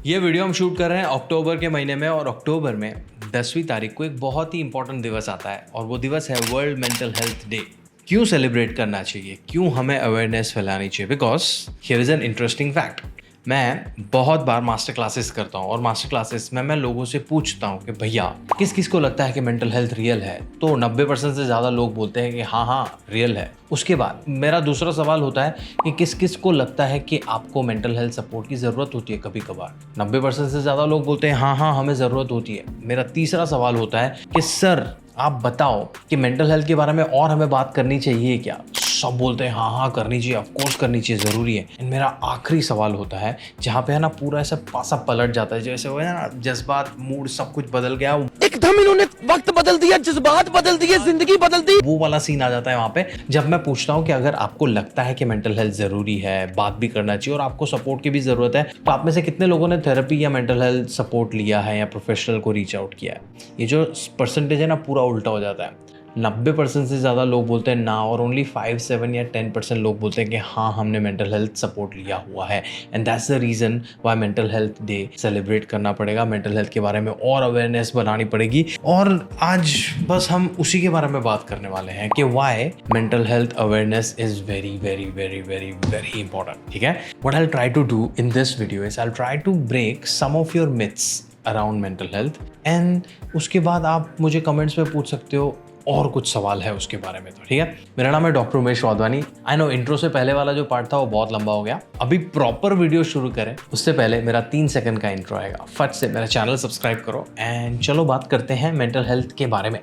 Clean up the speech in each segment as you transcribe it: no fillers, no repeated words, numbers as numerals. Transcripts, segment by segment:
ये वीडियो हम शूट कर रहे हैं अक्टूबर के महीने में और अक्टूबर में 10वीं तारीख को एक बहुत ही इंपॉर्टेंट दिवस आता है और वो दिवस है वर्ल्ड मेंटल हेल्थ डे। क्यों सेलिब्रेट करना चाहिए, क्यों हमें अवेयरनेस फैलानी चाहिए? Because here is an interesting fact. मैं बहुत बार मास्टर क्लासेस करता हूँ और मास्टर क्लासेस में मैं लोगों से पूछता हूँ कि भैया किस किस को लगता है कि मेंटल हेल्थ रियल है, तो 90% से ज़्यादा लोग बोलते हैं कि हाँ हाँ रियल है। उसके बाद मेरा दूसरा सवाल होता है कि किस किस को लगता है कि आपको मेंटल हेल्थ सपोर्ट की ज़रूरत होती है कभी कभार। 90% से ज़्यादा लोग बोलते हैं हाँ हाँ हमें ज़रूरत होती है। मेरा तीसरा सवाल होता है कि सर आप बताओ कि मेंटल हेल्थ के बारे में और हमें बात करनी चाहिए क्या? सब बोलते हैं हाँ हाँ करनी चाहिए, ऑफ कोर्स करनी चाहिए, ज़रूरी है। एंड मेरा आखिरी सवाल होता है जहाँ पे है ना पूरा ऐसा पासा पलट जाता है, जैसे वो है ना जज्बात, मूड सब कुछ बदल गया, एकदम इन्होंने वक्त बदल दिया, जज्बात बदल दिए, जिंदगी बदल दी। वो वाला सीन आ जाता है वहाँ पे जब मैं पूछता हूँ कि अगर आपको लगता है कि मेंटल हेल्थ ज़रूरी है, बात भी करना चाहिए और आपको सपोर्ट की भी ज़रूरत है, तो आप में से कितने लोगों ने थेरेपी या मेंटल हेल्थ सपोर्ट लिया है या प्रोफेशनल को रीच आउट किया है? ये जो परसेंटेज है ना पूरा उल्टा हो जाता है। 90% से ज़्यादा लोग बोलते हैं ना और ओनली 5, 7 या 10% लोग बोलते हैं कि हाँ हमने मेंटल हेल्थ सपोर्ट लिया हुआ है। And that's the reason why mental health day celebrate करना पड़ेगा, मेंटल हेल्थ के बारे में और अवेयरनेस बनानी पड़ेगी। और आज बस हम उसी के बारे में बात करने वाले हैं कि why mental health awareness is very very very very very important. ठीक है, what I try to do in this video is I try to break some of your myths around mental health and उसके बाद आप मुझे comments में पूछ सकते हो और कुछ सवाल है उसके बारे में। तो ठीक है, मेरा नाम है doctor Umesh Wadhwani. I know intro से पहले वाला जो पार्ट था वो बहुत लंबा हो गया। अभी प्रॉपर वीडियो शुरू करें उससे पहले मेरा 3 सेकंड का इंट्रो आएगा। फट से मेरा चैनल सब्सक्राइब करो एंड चलो बात करते हैं मेंटल हेल्थ के बारे में।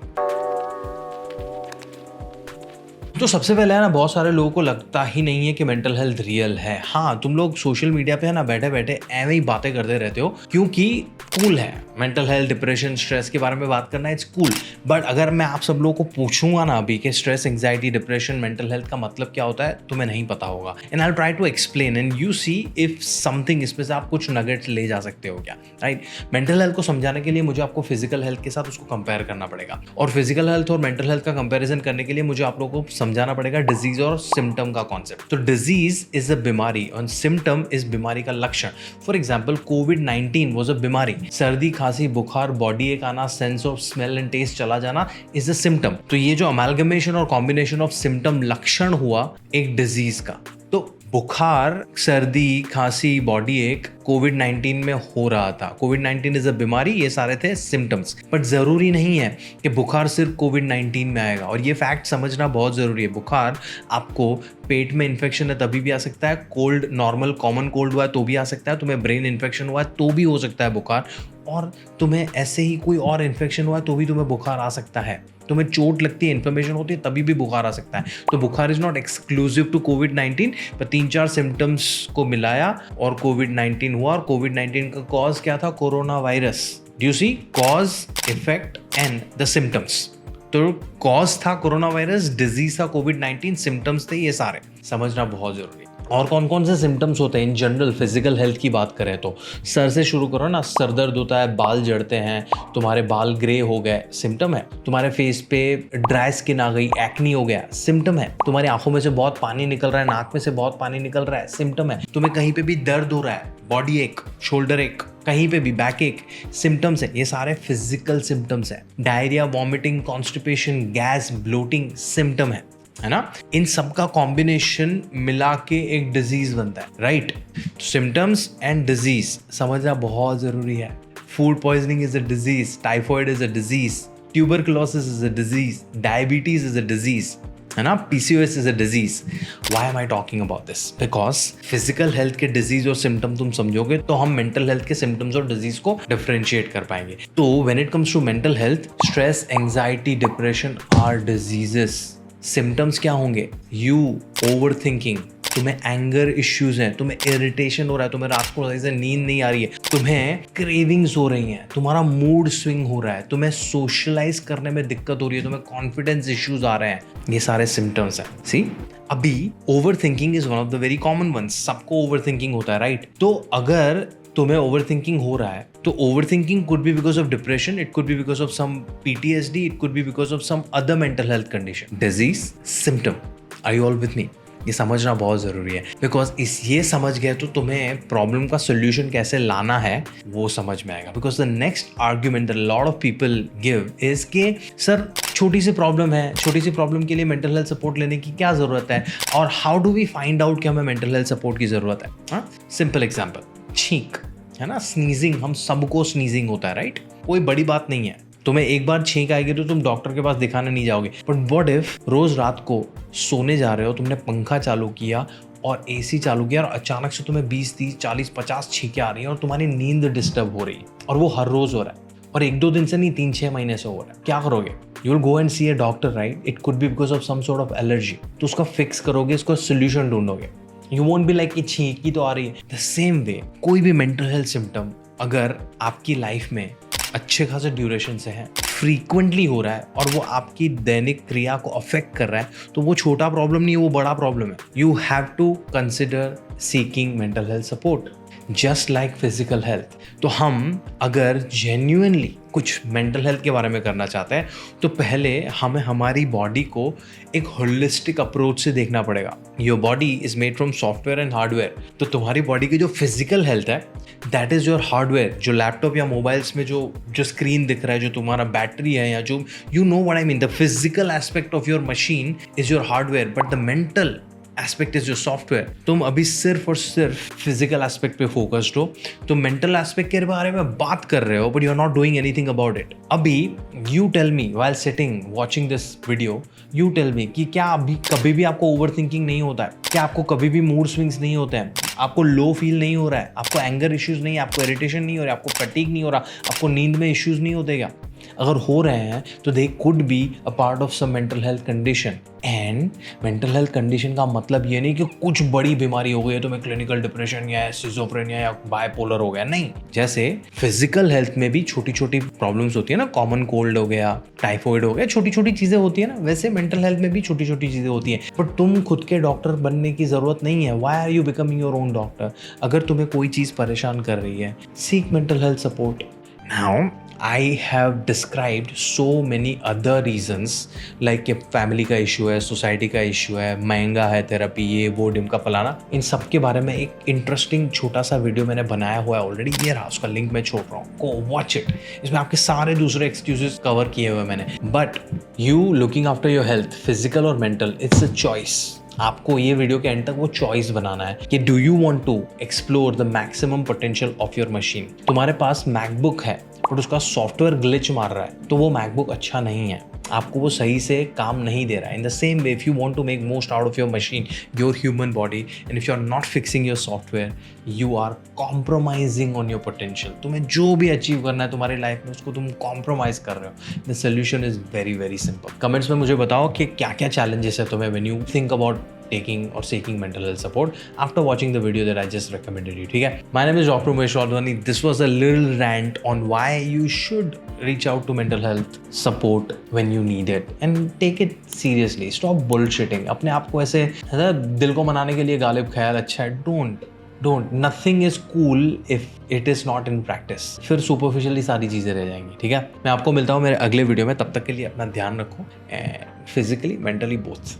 तो सबसे पहले है ना बहुत सारे लोगों को लगता ही नहीं है कि मेंटल हेल्थ रियल है। हाँ, तुम लोग सोशल मीडिया पे है ना बैठे बैठे ऐਵੇਂ ही बातें करते रहते हो क्योंकि कूल है मेंटल हेल्थ, डिप्रेशन, स्ट्रेस के बारे में बात करना, इट्स कूल। बट अगर मैं आप सब लोगों को पूछूंगा ना अभी कि stress, anxiety, depression, mental health का मतलब क्या होता है, तुम्हें नहीं पता होगा। And I try to explain and you see if something इसमें से आप कुछ नगेट्स ले जा सकते हो क्या, राइट? मेंटल हेल्थ को समझाने के लिए मुझे आपको फिजिकल हेल्थ के साथ उसको कंपेयर करना पड़ेगा और फिजिकल हेल्थ और मेंटल हेल्थ का कंपेरिजन करने के लिए मुझे आप लोगों को समझाना पड़ेगा डिजीज और सिम्टम का कॉन्सेप्ट। तो डिजीज इज अ बीमारी और सिम्टम इज बीमारी का लक्षण। फॉर एग्जाम्पल कोविड-19 वाज अ बीमारी। सर्दी, खांसी, बुखार, बॉडी एक आना, sense of smell and taste चला जाना इज अ सिम्टम। तो ये जो अमेलगमेशन और कॉम्बिनेशन ऑफ सिम्टम लक्षण हुआ एक डिजीज का। तो बुखार, सर्दी, खांसी, बॉडी एक कोविड-19 में हो रहा था। कोविड-19 इज अ बीमारी, ये सारे थे सिम्टम्स। बट जरूरी नहीं है कि बुखार सिर्फ कोविड-19 में आएगा और ये फैक्ट समझना बहुत जरूरी है। बुखार आपको पेट में इन्फेक्शन है तभी भी आ सकता है, कोल्ड, नॉर्मल कॉमन कोल्ड हुआ है तो भी आ सकता है, तुम्हें ब्रेन इन्फेक्शन हुआ है तो भी हो सकता है बुखार, और तुम्हें ऐसे ही कोई और इन्फेक्शन हुआ है तो भी तुम्हें बुखार आ सकता है। तुम्हें चोट लगती है, इन्फ्लेमेशन होती है तभी भी बुखार आ सकता है। तो बुखार इज नॉट एक्सक्लूसिव टू कोविड-19, पर 3-4 सिम्टम्स को मिलाया और कोविड-19 हुआ। और कोविड-19 का कॉज क्या था? Corona virus. Do you see? Cause, effect and the symptoms. तो कॉज था कोरोना वायरस, डिजीज था कोविड-19, सिम्टम्स थे ये सारे। समझना बहुत जरूरी है। और कौन कौन से सिम्टम्स होते हैं इन जनरल फिजिकल हेल्थ की बात करें तो सर से शुरू करो ना। सर दर्द होता है, बाल जड़ते हैं, तुम्हारे बाल ग्रे हो गए, सिम्टम है। तुम्हारे फेस पे ड्राई स्किन आ गई, एक्नी हो गया, सिम्टम है। तुम्हारी आंखों में से बहुत पानी निकल रहा है, नाक में से बहुत पानी निकल रहा है, सिम्टम है। तुम्हें कहीं पे भी दर्द हो रहा है, बॉडी एक, शोल्डर एक, कहीं पे भी बैक एक, सिम्टम्स है। ये सारे फिजिकल सिम्टम्स है। Diarrhoea, vomiting, constipation, gas, bloating symptom है ना। इन सब का कॉम्बिनेशन मिला के एक डिजीज बनता है, राइट? सिम्टम्स एंड डिजीज समझना बहुत जरूरी है। Food poisoning is a disease, typhoid is a disease, tuberculosis is a disease, diabetes is a disease, है ना। PCOS is a disease. Why am I talking about this? Because physical health के disease और symptom तुम समझोगे तो हम mental health के symptoms और डिजीज को डिफरेंशिएट कर पाएंगे। तो when it comes to mental health, stress, anxiety, depression are diseases. Symptoms क्या होंगे? यू ओवर थिंकिंग, तुम्हें एंगर इश्यूज हैं, तुम्हें इरिटेशन हो रहा है, तुम्हें रात को सही से नींद नहीं आ रही है, तुम्हें क्रेविंग्स हो रही हैं, तुम्हारा मूड स्विंग हो रहा है, तुम्हें सोशलाइज करने में दिक्कत हो रही है, तुम्हें कॉन्फिडेंस इश्यूज आ रहे हैं, ये सारे सिम्टम्स हैं। सी, अभी overthinking is one of the very common ones. सबको ओवर थिंकिंग होता है, राइट? तो अगर तुम्हें ओवरथिंकिंग हो रहा है तो overthinking could be because of depression, it could be because of some PTSD, it could be because of some other mental health condition, disease, symptom. Are you all with me? ये समझना बहुत ज़रूरी है, because ये समझ गए तो तुम्हें प्रॉब्लम का सोल्यूशन कैसे लाना है वो समझ में आएगा। Because the next argument the lot of people give is के सर छोटी सी प्रॉब्लम है, छोटी सी प्रॉब्लम के लिए मेंटल हेल्थ सपोर्ट लेने की क्या ज़रूरत है, और how do we find out कि हमें मेंटल हेल्थ सपोर्ट की ज़रूरत है। हाँ, सिंपल एग्जाम्पल, छींक है ना, स्नीजिंग, हम सबको स्नीजिंग होता है, राइट? कोई बड़ी बात नहीं है। तुम्हें एक बार छींक आएगी तो तुम डॉक्टर के पास दिखाने नहीं जाओगे। बट व्हाट इफ रोज रात को सोने जा रहे हो, तुमने पंखा चालू किया और एसी चालू किया और अचानक से तुम्हें 20, 30, 40, 50 छींकें आ रही हैं और तुम्हारी नींद डिस्टर्ब हो रही है, और वो हर रोज हो रहा है, और 1-2 दिन से नहीं, 3-6 महीने से हो रहा है, क्या करोगे? You will go and see a doctor, right? It could be because of some sort of allergy. तो उसका फिक्स करोगे, इसको सोल्यूशन ढूंढोगे। यू वोंट बी लाइक कि छींक ही तो आ रही है। द सेम वे कोई भी मेंटल हेल्थ सिम्टम अगर आपकी लाइफ में अच्छे खासे ड्यूरेशन से है, फ्रीक्वेंटली हो रहा है और वो आपकी दैनिक क्रिया को अफेक्ट कर रहा है, तो वो छोटा प्रॉब्लम नहीं है, वो बड़ा प्रॉब्लम है। You have to consider seeking mental health support just like physical health. तो हम अगर जेन्युइनली कुछ मेंटल हेल्थ के बारे में करना चाहते हैं तो पहले हमें हमारी बॉडी को एक होलिस्टिक अप्रोच से देखना पड़ेगा। Your body is made from software and hardware. तो तुम्हारी बॉडी की जो फिजिकल हेल्थ है दैट इज योर हार्डवेयर। जो लैपटॉप या मोबाइल्स में जो स्क्रीन दिख रहा है, जो तुम्हारा बैटरी है, या जो you know what I mean, the physical aspect of your machine is your hardware, but the mental aspect is your software. तुम अभी सिर्फ और सिर्फ फिजिकल एस्पेक्ट पे फोकस्ड हो, तुम मेंटल एस्पेक्ट के बारे में बात कर रहे हो, but you are not doing anything about it. अभी you tell me while sitting watching this video, you tell me कि क्या अभी कभी भी आपको ओवर थिंकिंग नहीं होता है? क्या आपको कभी भी मूड स्विंग्स नहीं होते हैं? आपको लो फील नहीं हो रहा है? आपको एंगर इश्यूज नहीं, आपको इरिटेशन नहीं हो रहा है, आपको फटीग नहीं हो रहा, आपको नींद में इश्यूज नहीं होते क्या? अगर हो रहे हैं तो they could be a part of some mental health condition. And mental health condition का मतलब ये नहीं कि कुछ बड़ी बीमारी हो गई है, तुम्हें क्लिनिकल डिप्रेशन या सिजोफ्रेनिया या बायपोलर हो गया, नहीं। जैसे फिजिकल हेल्थ में भी छोटी छोटी प्रॉब्लम्स होती है ना, कॉमन कोल्ड हो गया, टाइफॉइड हो गया, छोटी छोटी चीजें होती है ना, वैसे मेंटल हेल्थ में भी छोटी छोटी चीजें होती हैं। बट तुम खुद के डॉक्टर बनने की जरूरत नहीं है। Why are you becoming your own doctor? अगर तुम्हें कोई चीज परेशान कर रही है, seek mental health support. Now I have described so many other reasons like कि फैमिली का इशू है, सोसाइटी का इशू है, महंगा है थेरेपी, ये वो ढिमका फलाना। इन सब के बारे में एक इंटरेस्टिंग छोटा सा वीडियो मैंने बनाया हुआ है ऑलरेडी, ये रहा, उसका लिंक मैं छोड़ रहा हूँ, गो वॉच इट। इसमें आपके सारे दूसरे एक्सक्यूजेस कवर किए हुए मैंने। But you looking after your health, physical और मेंटल, इट्स अ चॉइस। आपको ये वीडियो के एंड तक वो चॉइस बनाना है कि do you want to explore the maximum potential of your machine. तुम्हारे पास मैकबुक है बट उसका सॉफ्टवेयर ग्लिच मार रहा है, तो वो मैकबुक अच्छा नहीं है, आपको वो सही से काम नहीं दे रहा है। In the same way, if you want to make most out of your machine, your human body, and if you are not fixing your software, you are compromising on your potential. तुम्हें जो भी achieve करना है तुम्हारी life में, उसको तुम compromise कर रहे हो। The solution is very very simple. Comments में मुझे बताओ कि क्या क्या चैलेंजेस है तुम्हें when you think about taking or seeking mental health support after watching the video that I just recommended you. ठीक है, my name is Dr. Umesh Wadhwani. This was a little rant on why you should reach out to mental health support when you need it and take it seriously. Stop bullshitting. अपने आप को ऐसे दिल को मनाने के लिए गालिब ख्याल अच्छा है, don't. Nothing is cool if it is not in practice. फिर सुपरफिशियली सारी चीज़ें रह जाएंगी। ठीक है, मैं आपको मिलता हूँ मेरे अगले वीडियो में। तब तक के लिए अपना ध्यान रखो, फिजिकली मेंटली बोथ।